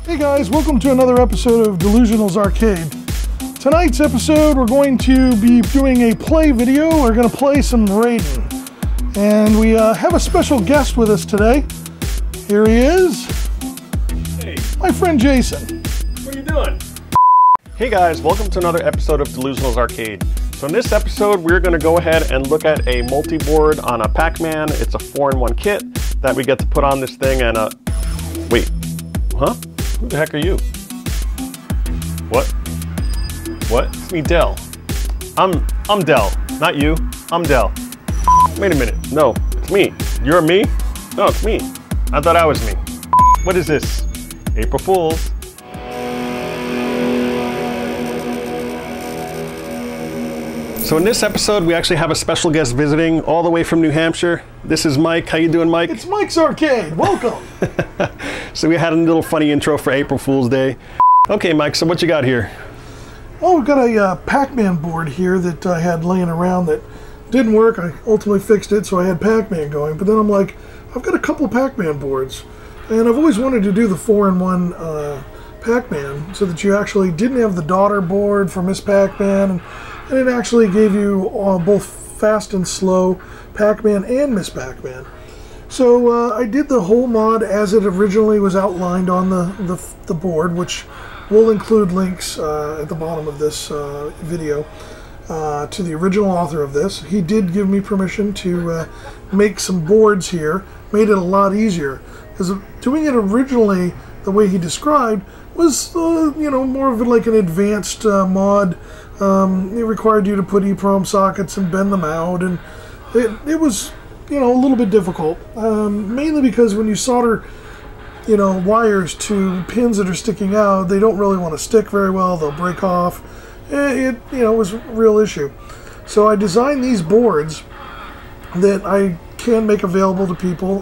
Hey guys, welcome to another episode of DeLuSioNaL's Arcade. Tonight's episode, we're going to be doing a play video. We're going to play some Raiden. And we have a special guest with us today. Here he is. Hey. My friend Jason. What are you doing? Hey guys, welcome to another episode of DeLuSioNaL's Arcade. So in this episode, we're going to go ahead and look at a multi-board on a Pac-Man. It's a 4-in-1 kit that we get to put on this thing and wait, huh? Who the heck are you? What? It's me, Del. I'm Del, not you. I'm Del. Wait a minute. No, it's me. You're me? No, it's me. I thought I was me. What is this? April Fools. So in this episode, we actually have a special guest visiting all the way from New Hampshire. This is Mike. How you doing, Mike? It's Mike's Arcade. Welcome. So we had a little funny intro for April Fool's Day. Okay, Mike, so what you got here? Oh, we've got a Pac-Man board here that I had laying around that didn't work. I ultimately fixed it, so I had Pac-Man going. But then I'm like, I've got a couple Pac-Man boards. And I've always wanted to do the 4-in-1 Pac-Man so that you actually didn't have the daughterboard for Miss Pac-Man. And it actually gave you both fast and slow Pac-Man and Miss Pac-Man. So I did the whole mod as it originally was outlined on the board, which will include links at the bottom of this video to the original author of this. He did give me permission to make some boards here, made it a lot easier. Because doing it originally the way he described was, you know, more of like an advanced mod. It required you to put EEPROM sockets and bend them out, and it was, you know, a little bit difficult. Mainly because when you solder, you know, wires to pins that are sticking out, they don't really want to stick very well. They'll break off. It you know, was a real issue. So I designed these boards that I can make available to people.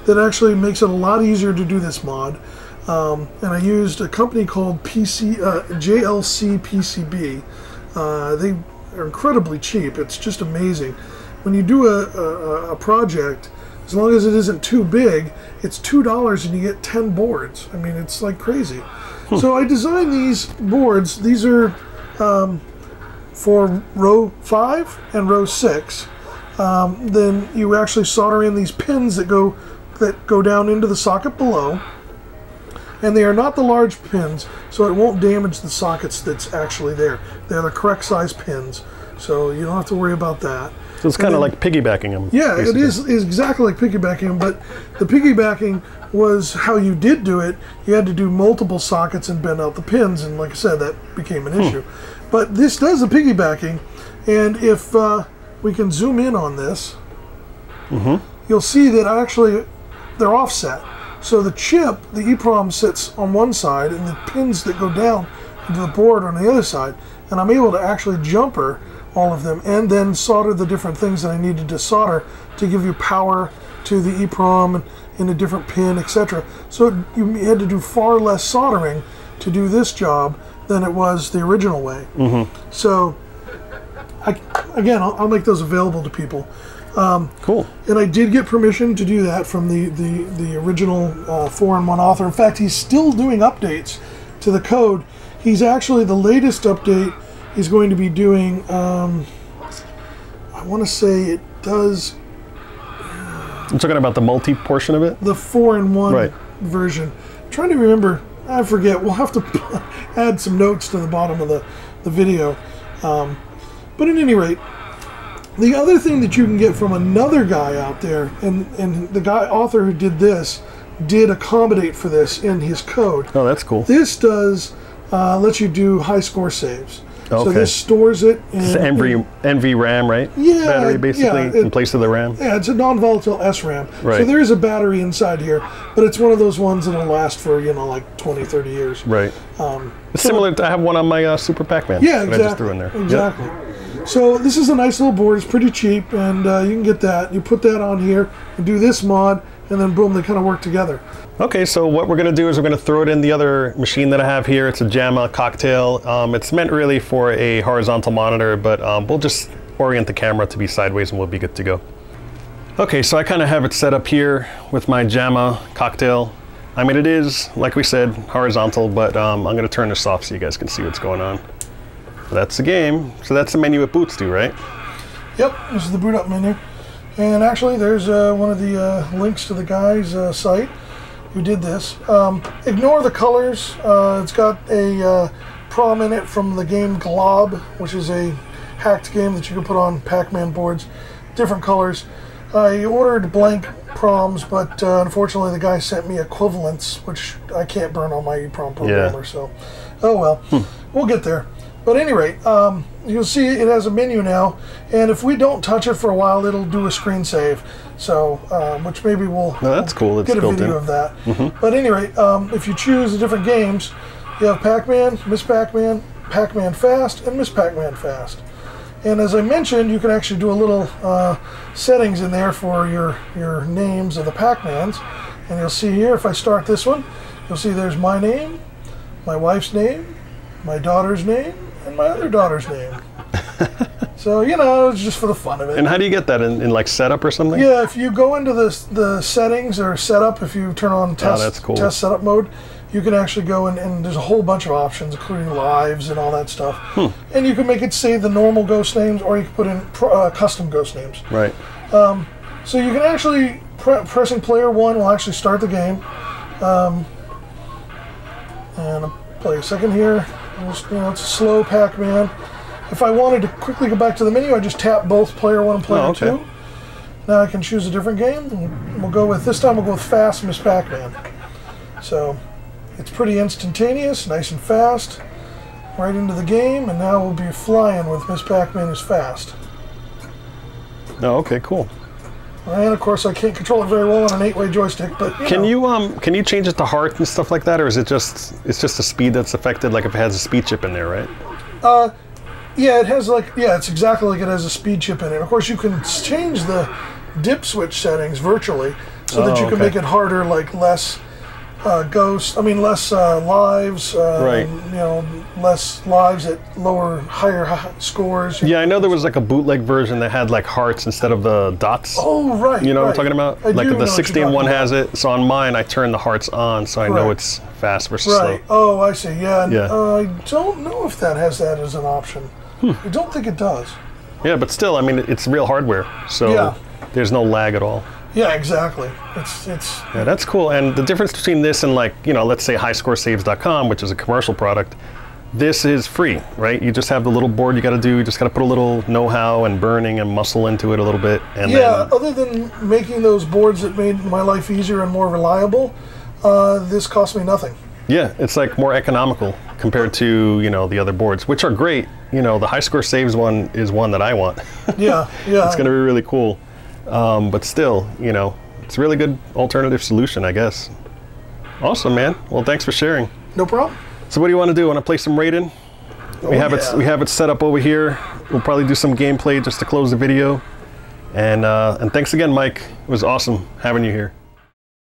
That actually makes it a lot easier to do this mod. And I used a company called JLC PCB. They are incredibly cheap. It's just amazing. When you do a project, as long as it isn't too big, it's $2 and you get 10 boards. I mean, it's like crazy. So I designed these boards. These are for row 5 and row 6. Then you actually solder in these pins that go down into the socket below. And they are not the large pins, so it won't damage the sockets that's actually there. They're the correct size pins, so you don't have to worry about that. So it's kind of like piggybacking them. Yeah, basically. it is exactly like piggybacking them, but the piggybacking was how you did do it. You had to do multiple sockets and bend out the pins, and like I said, that became an issue. But this does the piggybacking, and if we can zoom in on this, you'll see that actually they're offset. So the chip, the EEPROM, sits on one side and the pins that go down into the board on the other side. And I'm able to actually jumper all of them and then solder the different things that I needed to solder to give you power to the EEPROM and in a different pin, etc. So you had to do far less soldering to do this job than it was the original way. So again, I'll make those available to people. Cool. And I did get permission to do that from the original 4-in-1 author. In fact, he's still doing updates to the code. He's actually, the latest update he's going to be doing, I want to say it does... I'm talking about the multi portion of it? The 4-in-1 version. I'm trying to remember, I forget. We'll have to add some notes to the bottom of the video. But at any rate, the other thing that you can get from another guy out there, and the author who did this did accommodate for this in his code. Oh, that's cool. This does let you do high score saves. Okay. So this stores it in NVRAM, right? Yeah, battery basically in place of the RAM. Yeah, it's a non-volatile SRAM. Right. So there is a battery inside here, but it's one of those ones that'll last for, you know, like 20, 30 years. Right. It's similar to, I have one on my Super Pac-Man. Yeah, exactly. That I just threw in there. Exactly. Yep. So this is a nice little board. It's pretty cheap, and you can get that. You put that on here and do this mod, and then boom, they kind of work together. Okay, so what we're going to do is we're going to throw it in the other machine that I have here. It's a JAMA cocktail. It's meant really for a horizontal monitor, but we'll just orient the camera to be sideways and we'll be good to go. Okay, so I kind of have it set up here with my JAMA cocktail. I mean, it is, like we said, horizontal, but I'm going to turn this off so you guys can see what's going on. That's the game. So that's the menu it boots to, right? Yep, this is the boot up menu. And actually, there's one of the links to the guy's site who did this. Ignore the colors. It's got a prom in it from the game KLOV, which is a hacked game that you can put on Pac-Man boards. Different colors. I ordered blank proms, but unfortunately the guy sent me equivalents, which I can't burn on my EEPROM programmer, so oh well. We'll get there. But at any rate, you'll see it has a menu now, and if we don't touch it for a while, it'll do a screen save. So, which maybe we'll, that's cool. Get a video of that. But at any rate, if you choose the different games, you have Pac-Man, Miss Pac-Man, Pac-Man Fast, and Miss Pac-Man Fast. And as I mentioned, you can actually do a little settings in there for your names of the Pac-Mans. And you'll see here, if I start this one, you'll see there's my name, my wife's name, my daughter's name, and my other daughter's name. So, you know, it's just for the fun of it. And how do you get that, in like setup or something? Yeah, if you go into the settings or setup, if you turn on test setup mode, you can actually go and there's a whole bunch of options, including lives and all that stuff. And you can make it say the normal ghost names, or you can put in custom ghost names. Right. So you can actually, pressing player 1 will actually start the game. And I'll play a second here. Just, you know, it's a slow Pac-Man. If I wanted to quickly go back to the menu, I just tap both player 1 and player 2. Now I can choose a different game. And we'll go with, this time we'll go with Fast Miss Pac-Man. So it's pretty instantaneous, nice and fast, right into the game, and now we'll be flying with Miss Pac-Man is fast. Oh, okay, cool. And of course, I can't control it very well on an 8-way joystick, but can you change it to heart and stuff like that, or is it just the speed that's affected? Like if it has a speed chip in there, right? Yeah, it has it's exactly like it has a speed chip in it. Of course, you can change the dip switch settings virtually, so that you can make it harder, like less less lives, right. You know, less lives at higher scores. Yeah, I know there was like a bootleg version that had like hearts instead of the dots. Oh, right. You know what I'm talking about? Like the 16 one has it. So on mine, I turn the hearts on, so I know it's fast versus slow. Oh, I see. Yeah. I don't know if that has that as an option. I don't think it does. Yeah, but still, I mean, it's real hardware, so there's no lag at all. Yeah, exactly. Yeah, that's cool. And the difference between this and, like, you know, let's say highscoresaves.com, which is a commercial product, this is free, right? You just have the little board you got to do. You just got to put a little know-how and burning and muscle into it a little bit. And other than making those boards that made my life easier and more reliable, this cost me nothing. Yeah, it's like more economical compared to, you know, the other boards, which are great. You know, the high score saves one is one that I want. Yeah. It's going to be really cool. But still, you know, it's a really good alternative solution, I guess. Awesome, man. Well, thanks for sharing. No problem. So what do you want to do? Want to play some Raiden? We have it set up over here. We'll probably do some gameplay just to close the video. And thanks again, Mike. It was awesome having you here.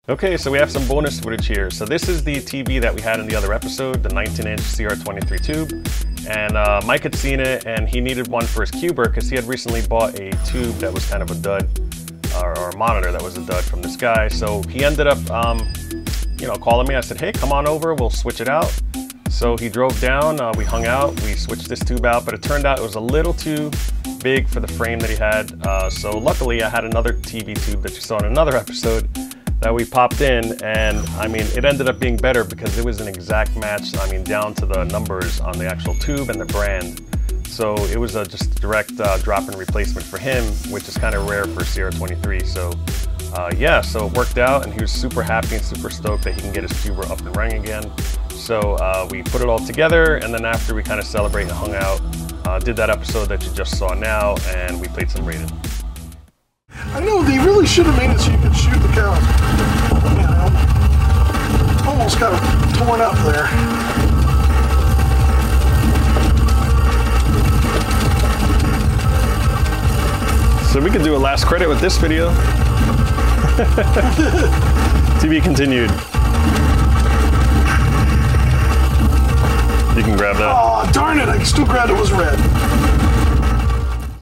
Okay, so we have some bonus footage here. So this is the TV that we had in the other episode, the 19-inch CR23 tube. And Mike had seen it, and he needed one for his cuber because he had recently bought a tube that was kind of a dud, or a monitor that was a dud from this guy. So he ended up, you know, calling me. I said, hey, come on over, we'll switch it out. So he drove down, we hung out, we switched this tube out, but it turned out it was a little too big for the frame that he had. So luckily I had another TV tube that you saw in another episode that we popped in, and I mean, it ended up being better because it was an exact match, I mean, down to the numbers on the actual tube and the brand. So it was just a direct drop-in replacement for him, which is kind of rare for CR23. So yeah, so it worked out, and he was super happy and super stoked that he can get his tuber up and running again. So we put it all together, and then after we kind of celebrated and hung out, did that episode that you just saw now, and we played some Raiden. I know, they really should have made it so you could shoot the count. You know, almost got torn up there. So we could do a last credit with this video. To be continued. You can grab that. Oh, darn it, I still glad it was red.